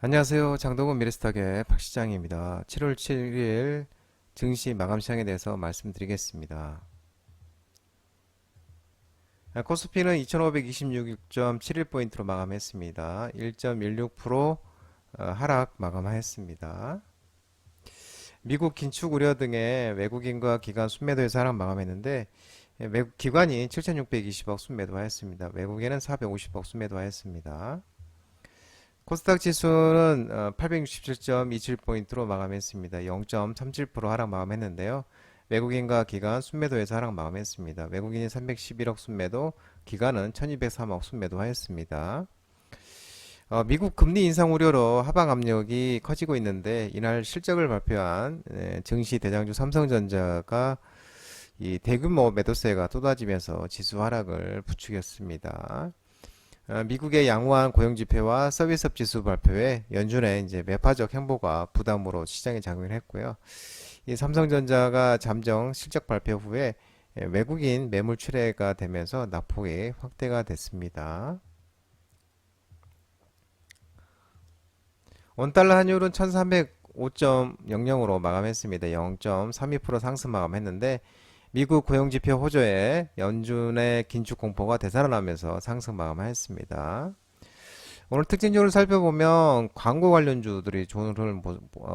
안녕하세요. 장동건 미래스탁의 박 시장입니다. 7월 7일 증시 마감 시장에 대해서 말씀드리겠습니다. 코스피는 2526.71포인트로 마감했습니다. 1.16% 하락 마감하였습니다. 미국 긴축 우려 등의 외국인과 기관 순매도에서 하락 마감했는데 외국 기관이 7620억 순매도하였습니다. 외국인은 450억 순매도하였습니다. 코스닥 지수는 867.27포인트로 마감했습니다. 0.37% 하락 마감했는데요. 외국인과 기관 순매도에서 하락 마감했습니다. 외국인이 311억 순매도, 기관은 1203억 순매도 하였습니다. 미국 금리 인상 우려로 하방 압력이 커지고 있는데 이날 실적을 발표한 증시 대장주 삼성전자가 이 대규모 매도세가 쏟아지면서 지수 하락을 부추겼습니다. 미국의 양호한 고용지표와 서비스업 지수 발표에 연준의 이제 매파적 행보가 부담으로 시장에 작용을 했고요. 이 삼성전자가 잠정 실적 발표 후에 외국인 매물 출회가 되면서 낙폭이 확대가 됐습니다. 원달러 환율은 1305.00으로 마감했습니다. 0.32% 상승 마감했는데 미국 고용지표 호조에 연준의 긴축 공포가 되살아나면서 상승 마감하였습니다. 오늘 특징적으로 살펴보면 광고 관련주들이 좋은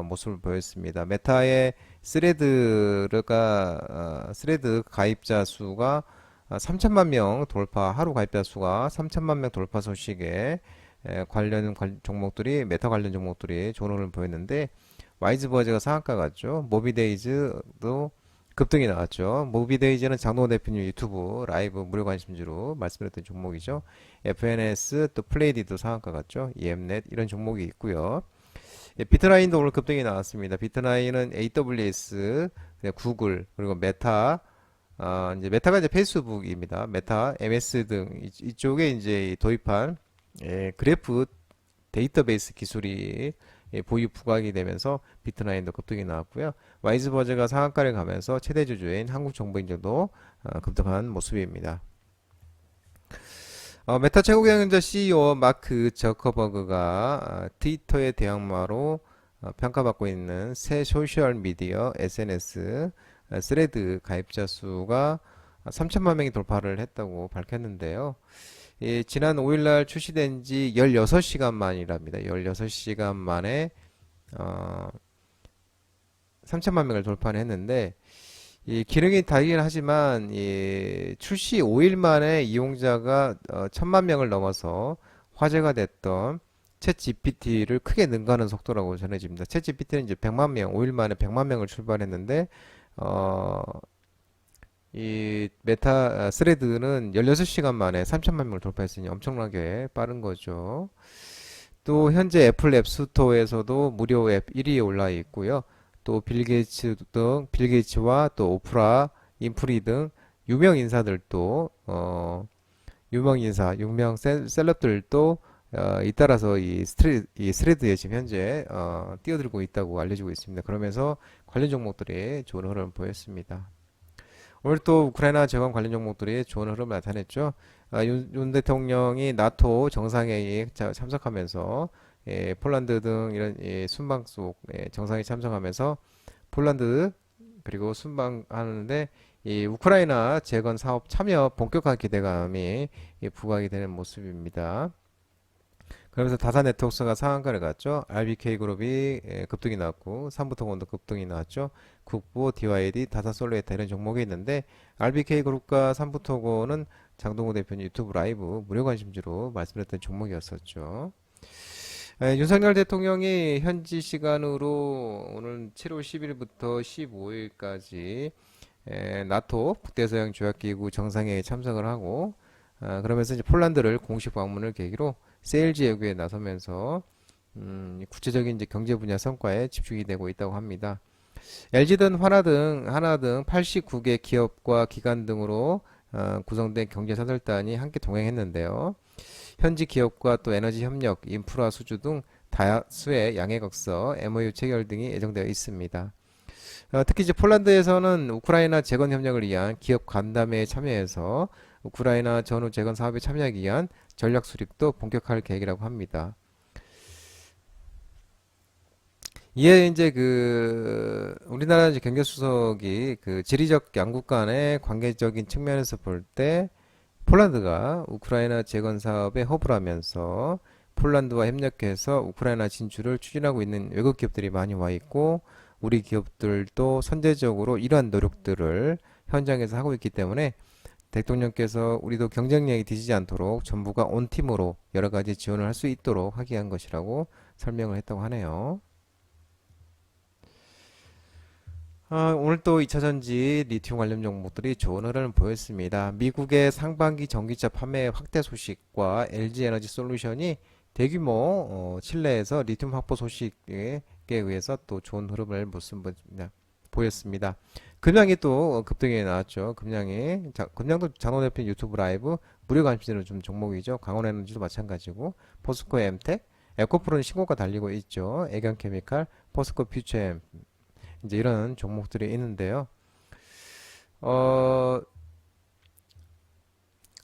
모습을 보였습니다. 메타의 스레드 가입자 수가 3천만 명 돌파, 하루 가입자 수가 3천만 명 돌파 소식에 관련 종목들이, 메타 관련 종목들이 좋은 흐름을 보였는데 와이즈버즈가 상한가 같죠. 모비데이즈도 급등이 나왔죠. 모비데이즈는 장동호 대표님 유튜브 라이브 무료 관심주로 말씀드렸던 종목이죠. FNS 또 플레이디도 상한가 같죠. EM넷 이런 종목이 있고요. 비트라인도 오늘 급등이 나왔습니다. 비트라인은 AWS, 구글 그리고 메타, 이제 메타가 이제 페이스북입니다. 메타, MS 등 이쪽에 이제 도입한 그래프 데이터베이스 기술이 보유 부각이 되면서 비트라인도 급등이 나왔고요. 와이즈버즈가 상한가를 가면서 최대 주주인 한국정보인증도 급등한 모습입니다. 메타 최고 경영자 CEO 마크 저커버그가 트위터의 대항마로 평가받고 있는 새 소셜미디어 SNS 스레드 가입자 수가 3천만 명이 돌파를 했다고 밝혔는데요. 지난 5일날 출시된 지 16시간 만이랍니다. 16시간 만에 3천만 명을 돌파를 했는데 이 기능이 다르긴 하지만 출시 5일 만에 이용자가 1000만 명을 넘어서 화제가 됐던 챗 GPT를 크게 능가하는 속도라고 전해집니다. 챗 GPT는 이제 100만 명, 5일 만에 100만 명을 출발했는데 이 메타 스레드는 16시간 만에 3천만 명을 돌파했으니 엄청나게 빠른 거죠. 또 현재 애플 앱스토어에서도 무료 앱 1위에 올라 있고요. 또 빌 게이츠와 또 오프라, 인프리 등 유명 인사들도 유명 셀럽들도 잇따라서 이 스레드에 지금 현재 뛰어들고 있다고 알려지고 있습니다. 그러면서 관련 종목들이 좋은 흐름을 보였습니다. 오늘 또 우크라이나 재건 관련 종목들이 좋은 흐름을 나타냈죠. 윤 대통령이 나토 정상회의에 참석하면서 폴란드 등 이런 순방 속 정상회의 참석하면서 폴란드 그리고 순방하는데 이 우크라이나 재건 사업 참여 본격화 기대감이 부각이 되는 모습입니다. 그러면서 다산 네트워크가 상한가를 갔죠. RBK 그룹이 급등이 나왔고 삼부토건도 급등이 나왔죠. 국보, DYD, 다산솔루에타 이런 종목이 있는데 RBK 그룹과 삼부토건은 장동호 대표님 유튜브 라이브 무료 관심주로 말씀드렸던 종목이었었죠. 윤석열 대통령이 현지 시간으로 오늘 7월 10일부터 15일까지 나토 북대서양 조약기구 정상회의에 참석을 하고 그러면서 이제 폴란드를 공식 방문을 계기로 세일즈 외교에 나서면서 구체적인 이제 경제 분야 성과에 집중이 되고 있다고 합니다. LG든 하나 등 89개 기업과 기관 등으로 구성된 경제사절단이 함께 동행했는데요. 현지 기업과 또 에너지 협력, 인프라 수주 등 다수의 양해각서, MOU 체결 등이 예정되어 있습니다. 특히 이제 폴란드에서는 우크라이나 재건 협력을 위한 기업 간담회에 참여해서 우크라이나 전후 재건 사업에 참여하기 위한 전략 수립도 본격화할 계획이라고 합니다. 이에 이제 그 우리나라 이제 경제수석이 그 지리적 양국 간의 관계적인 측면에서 볼 때 폴란드가 우크라이나 재건 사업에 허브를 하면서 폴란드와 협력해서 우크라이나 진출을 추진하고 있는 외국 기업들이 많이 와 있고 우리 기업들도 선제적으로 이러한 노력들을 현장에서 하고 있기 때문에 대통령께서 우리도 경쟁력이 뒤지지 않도록 정부가 온 팀으로 여러 가지 지원을 할 수 있도록 하게 한 것이라고 설명을 했다고 하네요. 오늘 또 2차전지 리튬 관련 종목들이 좋은 흐름을 보였습니다. 미국의 상반기 전기차 판매 확대 소식과 LG 에너지 솔루션이 대규모 칠레에서 리튬 확보 소식에 의해서 또 좋은 흐름을 보였습니다. 금양이 또 급등이 나왔죠. 금양도 장원대표 유튜브 라이브 무료 관심주는 좀 종목이죠. 강원에너지도 마찬가지고 포스코 엠텍, 에코프로는 신고가 달리고 있죠. 애경케미칼, 포스코 퓨처엠 이제 이런 종목들이 있는데요. 어,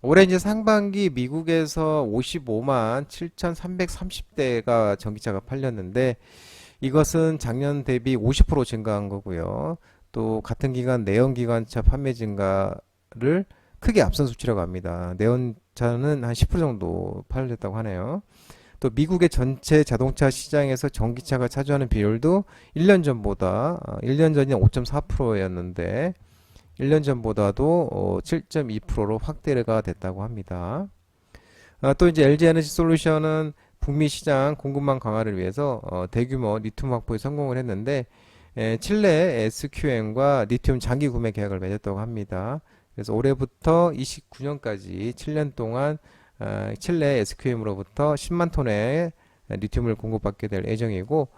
올해 이제 상반기 미국에서 55만 7,330대가 전기차가 팔렸는데 이것은 작년 대비 50% 증가한 거고요. 또 같은 기간 내연기관차 판매 증가를 크게 앞선 수치라고 합니다. 내연차는 한 10% 정도 팔렸다고 하네요. 또 미국의 전체 자동차 시장에서 전기차가 차지하는 비율도 1년 전보다 1년 전이 5.4%였는데 1년 전보다도 7.2%로 확대가 됐다고 합니다. 또 이제 LG 에너지 솔루션은 북미 시장 공급망 강화를 위해서 대규모 리튬 확보에 성공을 했는데 칠레 SQM과 리튬 장기 구매 계약을 맺었다고 합니다. 그래서 올해부터 29년까지 7년 동안 칠레 SQM으로부터 10만 톤의 리튬을 공급받게 될 예정이고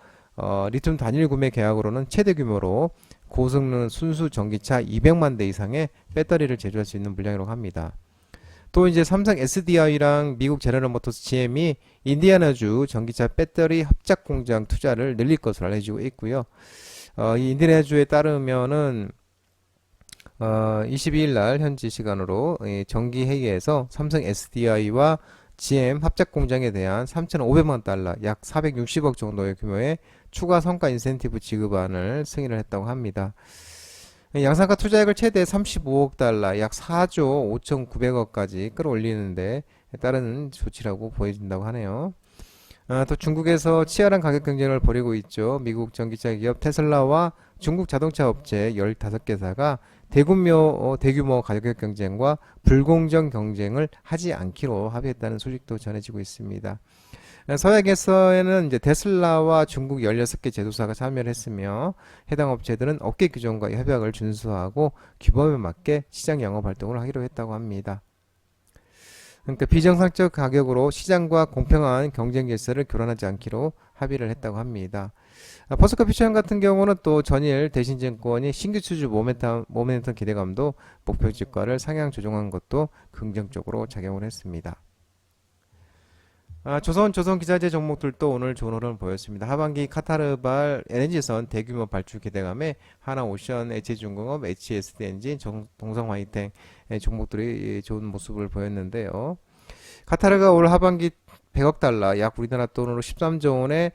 리튬 단일 구매 계약으로는 최대 규모로 고성능 순수 전기차 200만 대 이상의 배터리를 제조할 수 있는 물량이라고 합니다. 또 이제 삼성 SDI랑 미국 제너럴 모터스 GM이 인디애나주 전기차 배터리 합작 공장 투자를 늘릴 것으로 알려지고 있고요. 이 인디애나주에 따르면은 22일 날 현지 시간으로 정기회의에서 삼성 SDI와 GM 합작 공장에 대한 3,500만 달러, 약 460억 정도의 규모의 추가 성과 인센티브 지급안을 승인을 했다고 합니다. 양산가 투자액을 최대 35억 달러, 약 4조 5,900억까지 끌어올리는데 따르는 조치라고 보여진다고 하네요. 또 중국에서 치열한 가격 경쟁을 벌이고 있죠. 미국 전기차 기업 테슬라와 중국 자동차 업체 15개사가 대규모 가격 경쟁과 불공정 경쟁을 하지 않기로 합의했다는 소식도 전해지고 있습니다. 서약에서는 이제 테슬라와 중국 16개 제조사가 참여를 했으며 해당 업체들은 업계 규정과 협약을 준수하고 규범에 맞게 시장 영업 활동을 하기로 했다고 합니다. 그러니까 비정상적 가격으로 시장과 공평한 경쟁 질서를 교란하지 않기로 합의를 했다고 합니다. 포스코 퓨처엠 같은 경우는 또 전일 대신증권이 신규 수주 모멘텀 기대감도 목표 주가를 상향 조정한 것도 긍정적으로 작용을 했습니다. 조선 기자재 종목들도 오늘 좋은 흐름을 보였습니다. 하반기 카타르발 LNG선 대규모 발주 기대감에 하나오션, HJ중공업, HSD 엔진, 동성 화이팅 종목들이 좋은 모습을 보였는데요. 카타르가 올 하반기 100억 달러, 약 우리나라 돈으로 13조 원에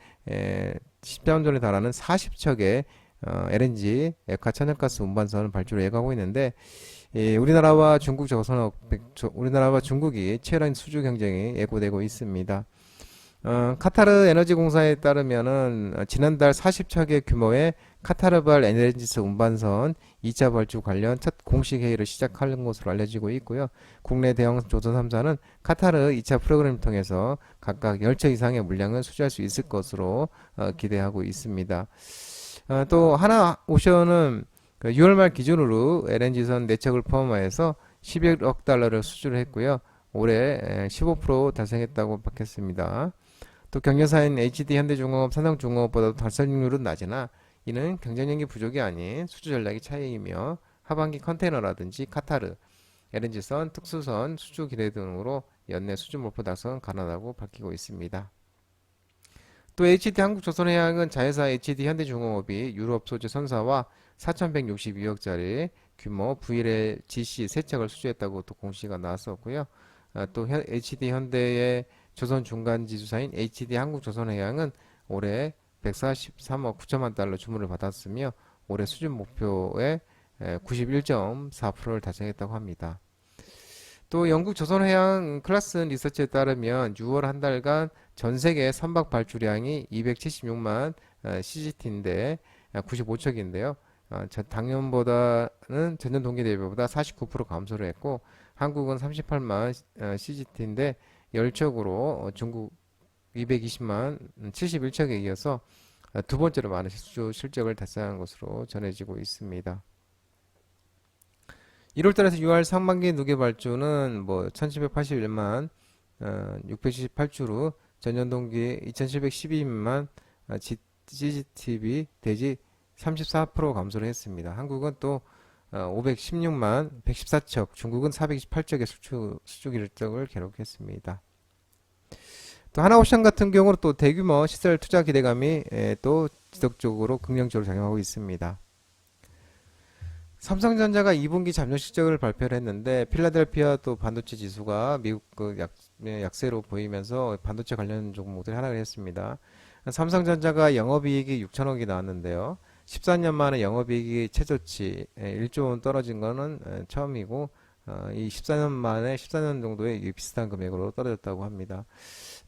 13조 원에 달하는 40척의 LNG, 액화 천연가스 운반선을 발주를 예고하고 있는데 우리나라와 우리나라와 중국이 치열한 수주 경쟁이 예고되고 있습니다. 카타르 에너지 공사에 따르면은 지난달 40척의 규모의 카타르발 에너지스 운반선 2차 발주 관련 첫 공식 회의를 시작하는 것으로 알려지고 있고요. 국내 대형 조선 3사는 카타르 2차 프로그램을 통해서 각각 10척 이상의 물량을 수주할 수 있을 것으로 기대하고 있습니다. 또 하나오션은 6월 말 기준으로 LNG선 4척을 포함하여서 11억 달러를 수주를 했고요. 올해 15% 달성했다고 밝혔습니다. 또 경쟁사인 HD 현대중공업, 삼성중공업보다도 달성률은 낮으나 이는 경쟁력이 부족이 아닌 수주 전략의 차이이며 하반기 컨테이너라든지 카타르, LNG선, 특수선, 수주 기대 등으로 연내 수주 목표 달성은 가능하다고 밝히고 있습니다. 또 HD 한국조선해양은 자회사 HD 현대중공업이 유럽 소재 선사와 4,162억짜리 규모 VLGC 3척을 수주했다고 또 공시가 나왔었고요. 또 HD 현대의 조선 중간 지주사인 HD 한국조선해양은 올해 143억 9천만 달러 주문을 받았으며 올해 수준 목표의 91.4%를 달성했다고 합니다. 또 영국 조선해양 클라슨 리서치에 따르면 6월 한 달간 전 세계 선박 발주량이 276만 CGT인데 95척인데요. 작년보다는 전년 동기 대비보다 49% 감소를 했고 한국은 38만 CGT인데 10척으로 중국 220만 71척에 이어서 두 번째로 많은 실적을 달성한 것으로 전해지고 있습니다. 1월 달에서 6월 상반기 누계 발주는 1781만 678주로 전년 동기 2712만 CGTB 대지 34% 감소를 했습니다. 한국은 또 516만 114척, 중국은 428척의 수축 일정을 기록했습니다. 또 하나옵션 같은 경우는 또 대규모 시설 투자 기대감이 또 지속적으로 긍정적으로 작용하고 있습니다. 삼성전자가 2분기 잠정 실적을 발표를 했는데 필라델피아 또 반도체 지수가 미국 약세로 보이면서 반도체 관련 종목들이 하락을 했습니다. 삼성전자가 영업이익이 6천억이 나왔는데요. 14년 만에 영업이익이 최저치 1조 원 떨어진 거는 처음이고 이 14년 만에 14년 정도의 비슷한 금액으로 떨어졌다고 합니다.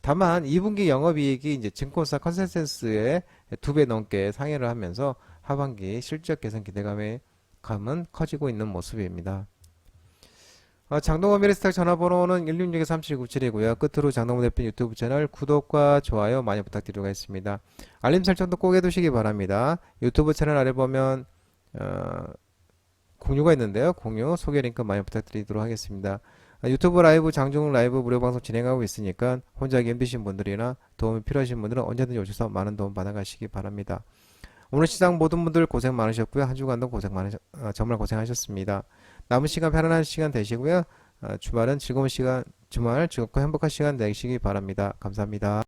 다만 2분기 영업이익이 이제 증권사 컨센서스의 2배 넘게 상회를 하면서 하반기 실적 개선 기대감은 커지고 있는 모습입니다. 장동원 미래스탁 전화번호는 166-3797이고요. 끝으로 장동원 대표 유튜브 채널 구독과 좋아요 많이 부탁드리겠습니다. 알림 설정도 꼭 해두시기 바랍니다. 유튜브 채널 아래 보면 공유가 있는데요. 공유 소개 링크 많이 부탁드리도록 하겠습니다. 유튜브 라이브 장중 라이브 무료 방송 진행하고 있으니까 혼자 하기 힘드신 분들이나 도움이 필요하신 분들은 언제든지 오셔서 많은 도움 받아가시기 바랍니다. 오늘 시장 모든 분들 고생 많으셨고요. 한 주간도 정말 고생하셨습니다. 남은 시간 편안한 시간 되시고요. 주말은 즐거운 시간, 주말 즐겁고 행복한 시간 되시기 바랍니다. 감사합니다.